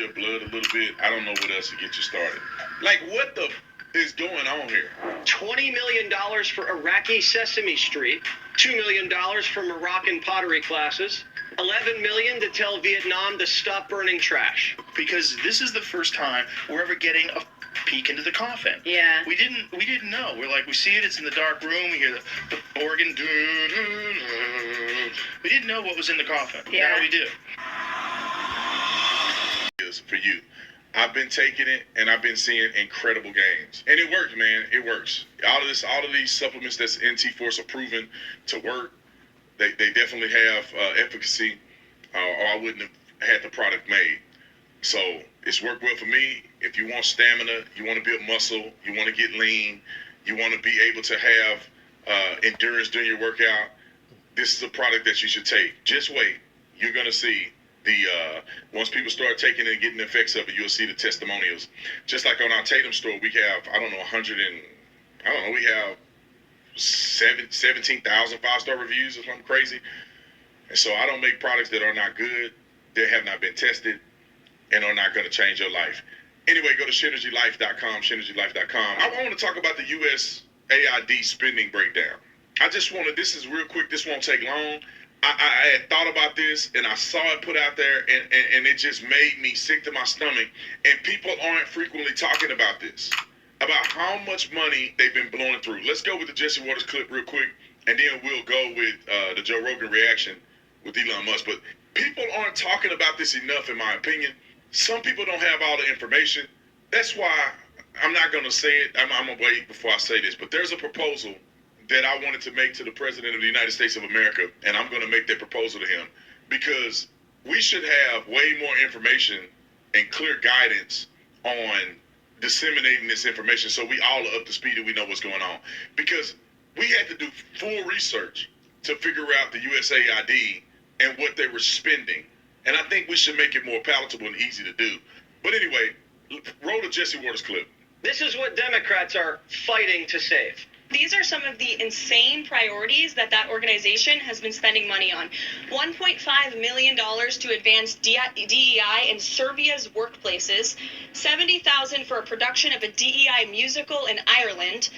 your blood a little bit, I don't know what else to get you started. Like, what the is going on here? $20 million for Iraqi Sesame Street, $2 million for Moroccan pottery classes, $11 million to tell Vietnam to stop burning trash. Because this is the first time we're ever getting a peek into the coffin. Yeah. We didn't know. We're like, we see it, it's in the dark room, we hear the organ. We didn't know what was in the coffin. Yeah. Now we do. For you. I've been taking it and I've been seeing incredible gains. And it works, man. It works. All of these supplements that's NT Force are proven to work. They definitely have efficacy, or I wouldn't have had the product made. So it's worked well for me. If you want stamina, you want to build muscle, you want to get lean, you want to be able to have endurance during your workout, this is a product that you should take. Just wait. You're going to see once people start taking it and getting the effects of it, you'll see the testimonials. Just like on our Tatum store, we have, we have 17,000 five-star reviews or something crazy. And so I don't make products that are not good, that have not been tested, and are not going to change your life. Anyway, go to ShenergyLife.com, ShenergyLife.com. I want to talk about the USAID spending breakdown. This is real quick, this won't take long. I had thought about this, and I saw it put out there, and it just made me sick to my stomach. And people aren't frequently talking about this, about how much money they've been blowing through. Let's go with the Jesse Waters clip real quick, and then we'll go with the Joe Rogan reaction with Elon Musk. But people aren't talking about this enough, in my opinion. Some people don't have all the information. That's why I'm not going to say it. I'm going to wait before I say this. But there's a proposal that I wanted to make to the President of the United States of America, and I'm going to make that proposal to him, because we should have way more information and clear guidance on disseminating this information so we all are up to speed and we know what's going on. Because we had to do full research to figure out the USAID and what they were spending. And I think we should make it more palatable and easy to do. But anyway, roll the Jesse Waters clip. This is what Democrats are fighting to save. These are some of the insane priorities that organization has been spending money on. $1.5 million to advance DEI in Serbia's workplaces, $70,000 for a production of a DEI musical in Ireland,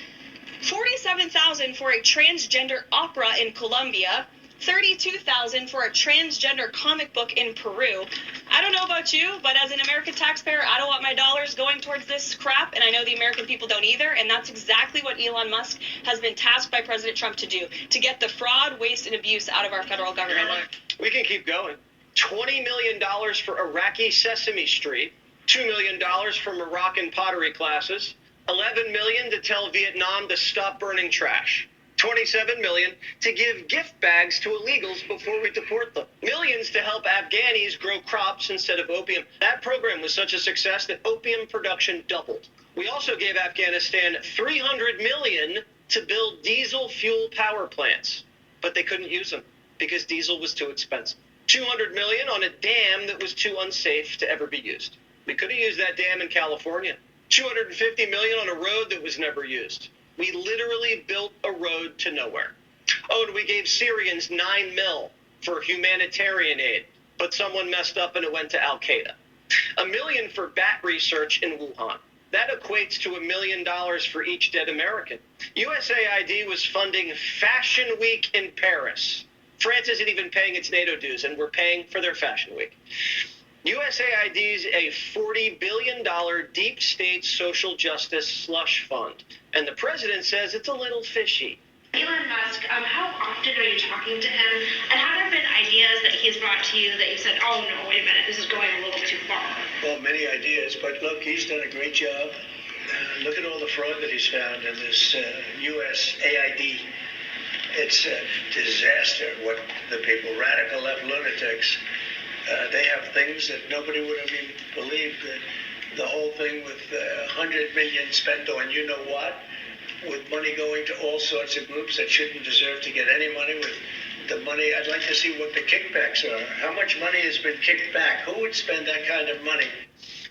$47,000 for a transgender opera in Colombia, $32,000 for a transgender comic book in Peru. I don't know about you, but as an American taxpayer, I don't want my dollars going towards this crap, and I know the American people don't either, and that's exactly what Elon Musk has been tasked by President Trump to do, to get the fraud, waste, and abuse out of our federal government. We can keep going. $20 million for Iraqi Sesame Street, $2 million for Moroccan pottery classes, $11 million to tell Vietnam to stop burning trash. $27 million to give gift bags to illegals before we deport them. Millions to help Afghanis grow crops instead of opium. That program was such a success that opium production doubled. We also gave Afghanistan $300 million to build diesel fuel power plants, but they couldn't use them because diesel was too expensive. $200 million on a dam that was too unsafe to ever be used. We could have used that dam in California. $250 million on a road that was never used. We literally built a road to nowhere. Oh, and we gave Syrians $9 million for humanitarian aid, but someone messed up and it went to Al-Qaeda. $1 million for bat research in Wuhan. That equates to $1 million for each dead American. USAID was funding Fashion Week in Paris. France isn't even paying its NATO dues, and we're paying for their Fashion Week. USAID's a $40 billion deep state social justice slush fund. And the president says it's a little fishy. Elon Musk, how often are you talking to him? And have there been ideas that he's brought to you that you said, oh no, wait a minute, this is going a little too far? Well, many ideas, but look, he's done a great job. Look at all the fraud that he's found in this USAID. It's a disaster what the people, radical left lunatics, they have things that nobody would have even believed. The whole thing with $100 million spent on you know what, with money going to all sorts of groups that shouldn't deserve to get any money. With the money, I'd like to see what the kickbacks are. How much money has been kicked back? Who would spend that kind of money?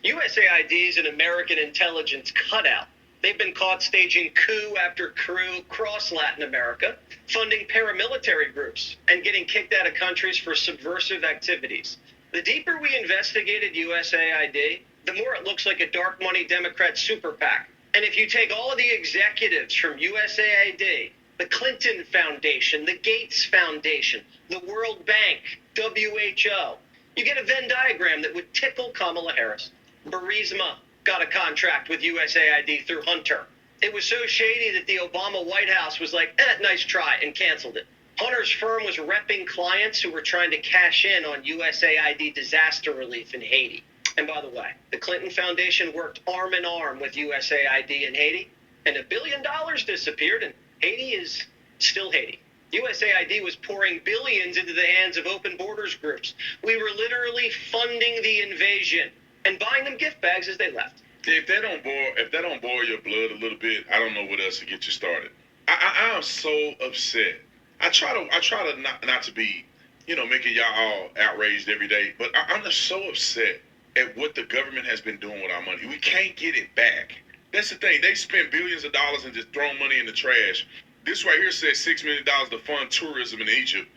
USAID is an American intelligence cutout. They've been caught staging coup after coup across Latin America, funding paramilitary groups, and getting kicked out of countries for subversive activities. The deeper we investigated USAID, the more it looks like a dark money Democrat super PAC. And if you take all of the executives from USAID, the Clinton Foundation, the Gates Foundation, the World Bank, WHO, you get a Venn diagram that would tickle Kamala Harris. Burisma got a contract with USAID through Hunter. It was so shady that the Obama White House was like, nice try, and canceled it. Hunter's firm was repping clients who were trying to cash in on USAID disaster relief in Haiti. And by the way, the Clinton Foundation worked arm in arm with USAID in Haiti, and $1 billion disappeared, and Haiti is still Haiti. USAID was pouring billions into the hands of open borders groups. We were literally funding the invasion and buying them gift bags as they left. If that don't boil your blood a little bit, I don't know what else to get you started. I am so upset. I try to not to be, making y'all all outraged every day, but I'm just so upset at what the government has been doing with our money. We can't get it back. That's the thing. They spend billions of dollars and just throw money in the trash. This right here says $6 million to fund tourism in Egypt.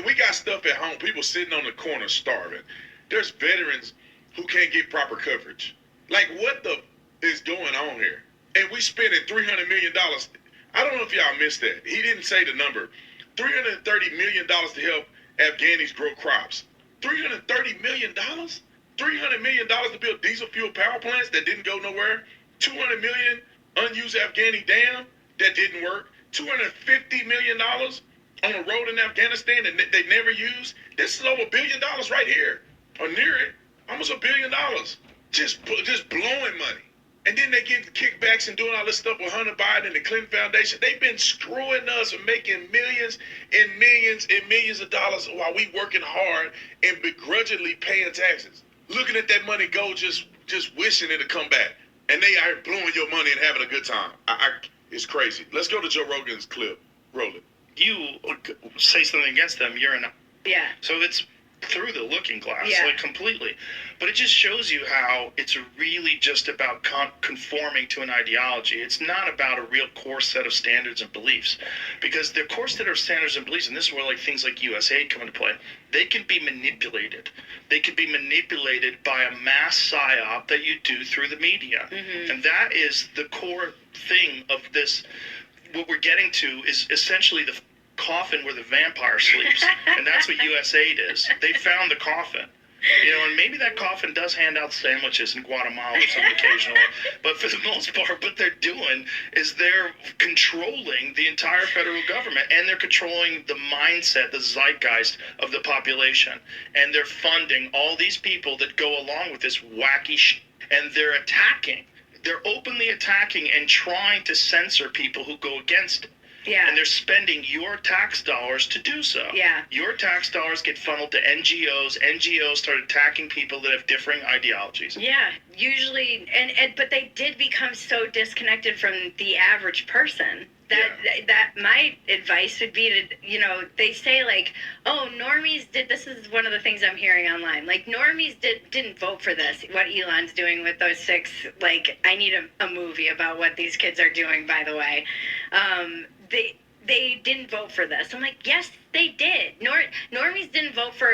We got stuff at home. People sitting on the corner starving. There's veterans who can't get proper coverage. Like, what the is going on here? And we spending $300 million. I don't know if y'all missed that. He didn't say the number. $330 million to help Afghanis grow crops. $330 million? $300 million to build diesel fuel power plants that didn't go nowhere. $200 million unused Afghani dam that didn't work. $250 million on a road in Afghanistan that they never used. This is over $1 billion right here, or near it. Almost $1 billion. Just blowing money. And then they give kickbacks and doing all this stuff with Hunter Biden and the Clinton Foundation. They've been screwing us and making millions and millions and millions of dollars while we working hard and begrudgingly paying taxes. Looking at that money go, just wishing it to come back. And they are blowing your money and having a good time. It's crazy. Let's go to Joe Rogan's clip. Roll it. You say something against them, you're in. Yeah. So it's through the looking glass, Yeah. like completely. But it just shows you how it's really just about conforming to an ideology. It's not about a real core set of standards and beliefs. Because the core set of standards and beliefs, and this is where things like USAID come into play, they can be manipulated. They can be manipulated by a mass psyop that you do through the media. Mm-hmm. And that is the core thing of this. What we're getting to is essentially the coffin where the vampire sleeps, and that's what USAID is. They found the coffin, and maybe that coffin does hand out sandwiches in Guatemala or something occasionally, but for the most part, what they're doing is they're controlling the entire federal government, and they're controlling the mindset, the zeitgeist of the population, and they're funding all these people that go along with this wacky shit, and they're openly attacking and trying to censor people who go against it. Yeah. And they're spending your tax dollars to do so. Yeah. Your tax dollars get funneled to NGOs. NGOs start attacking people that have differing ideologies. Yeah, usually, but they did become so disconnected from the average person. That my advice would be to, they say normies did, this is one of the things I'm hearing online, normies didn't vote for this, what Elon's doing with those 6, I need a movie about what these kids are doing, by the way. They didn't vote for this. I'm like, yes, they did. Normies didn't vote for,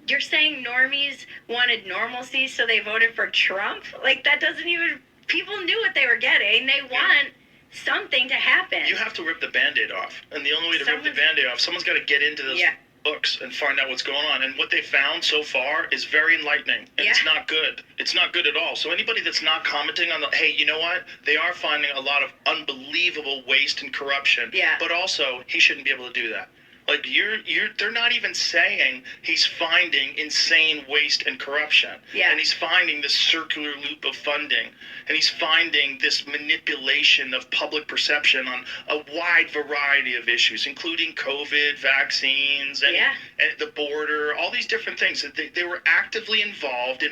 you're saying normies wanted normalcy, so they voted for Trump? That doesn't even, people knew what they were getting. They want something to happen. You have to rip the Band-Aid off. And the only way to rip the Band-Aid off, someone's got to get into those books and find out what's going on. And what they found so far is very enlightening. And it's not good. It's not good at all. So anybody that's not commenting on hey, you know what? They are finding a lot of unbelievable waste and corruption. Yeah. But also, he shouldn't be able to do that. They're not even saying he's finding insane waste and corruption. Yeah. And he's finding this circular loop of funding. And he's finding this manipulation of public perception on a wide variety of issues, including COVID, vaccines, and the border, all these different things. They were actively involved in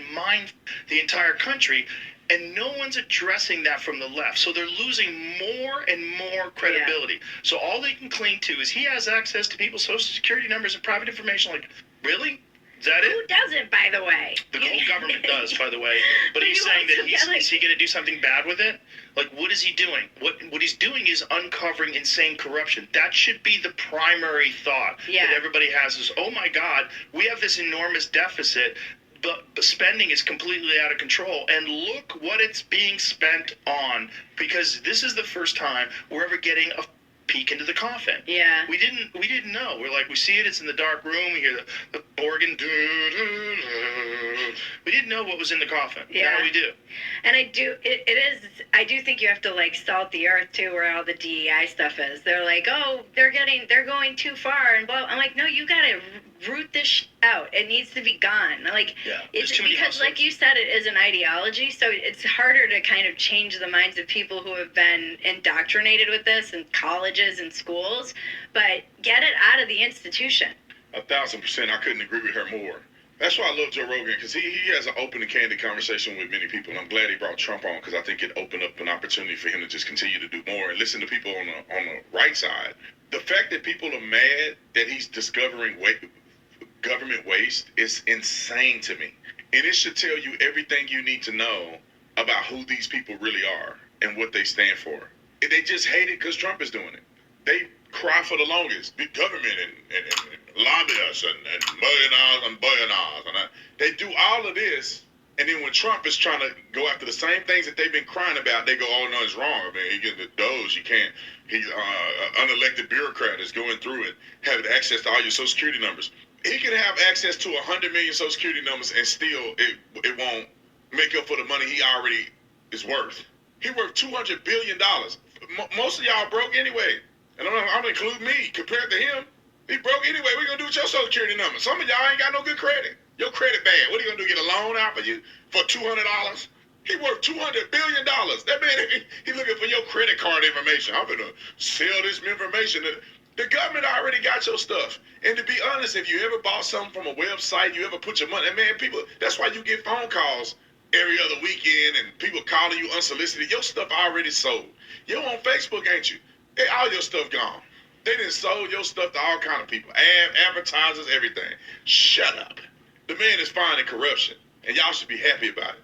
the entire country. And no one's addressing that from the left. So they're losing more and more credibility. Yeah. So all they can cling to is he has access to people's social security numbers and private information. Really? Is that Who it? doesn't, by the way? The whole government does, by the way. But But he's you saying that also get, like- is he going to do something bad with it? Like, what is he doing? What he's doing is uncovering insane corruption. That should be the primary thought Yeah. that everybody has is, oh my God, we have this enormous deficit, but spending is completely out of control. And look what it's being spent on, because this is the first time we're ever getting a peek into the coffin. Yeah. We didn't know. We're like, we see it, it's in the dark room, we hear the organ. We didn't know what was in the coffin. Yeah. Now we do. And I do think you have to like salt the earth too, where all the DEI stuff is. They're like, oh, they're going too far and blah. I'm like, no, you gotta root this out. It needs to be gone. Like, Yeah, it's there's too many because, hustlers. like you said, it is an ideology, so it's harder to kind of change the minds of people who have been indoctrinated with this in colleges and schools. But get it out of the institution. 1,000%. I couldn't agree with her more. That's why I love Joe Rogan, because he has an open and candid conversation with many people. And I'm glad he brought Trump on, because I think it opened up an opportunity for him to just continue to do more and listen to people on the right side. The fact that people are mad that he's discovering government waste is insane to me. And it should tell you everything you need to know about who these people really are and what they stand for. And they just hate it because Trump is doing it. They cry for the longest. Big government and lobbyists and billionaires. And they do all of this. And then when Trump is trying to go after the same things that they've been crying about, they go, oh, no, it's wrong. I mean, he getting the Doge. You can't. He's unelected bureaucrat is going through it, having access to all your Social Security numbers. He can have access to 100 million Social Security numbers and still it won't make up for the money he already is worth. He worth $200 billion. Most of y'all broke anyway. And I'm gonna include me. Compared to him, he broke anyway. What are you gonna do with your Social Security number? Some of y'all ain't got no good credit. Your credit bad. What are you gonna do? Get a loan out for you for $200? He worth $200 billion. That man, he looking for your credit card information. I'm gonna sell this information. The government already got your stuff. And to be honest, if you ever bought something from a website, you ever put your money, man, people, that's why you get phone calls every other weekend and people calling you unsolicited. Your stuff already sold. You're on Facebook, ain't you? Hey, all your stuff gone. They done sold your stuff to all kind of people. Advertisers, everything. Shut up. The man is finding corruption, and y'all should be happy about it.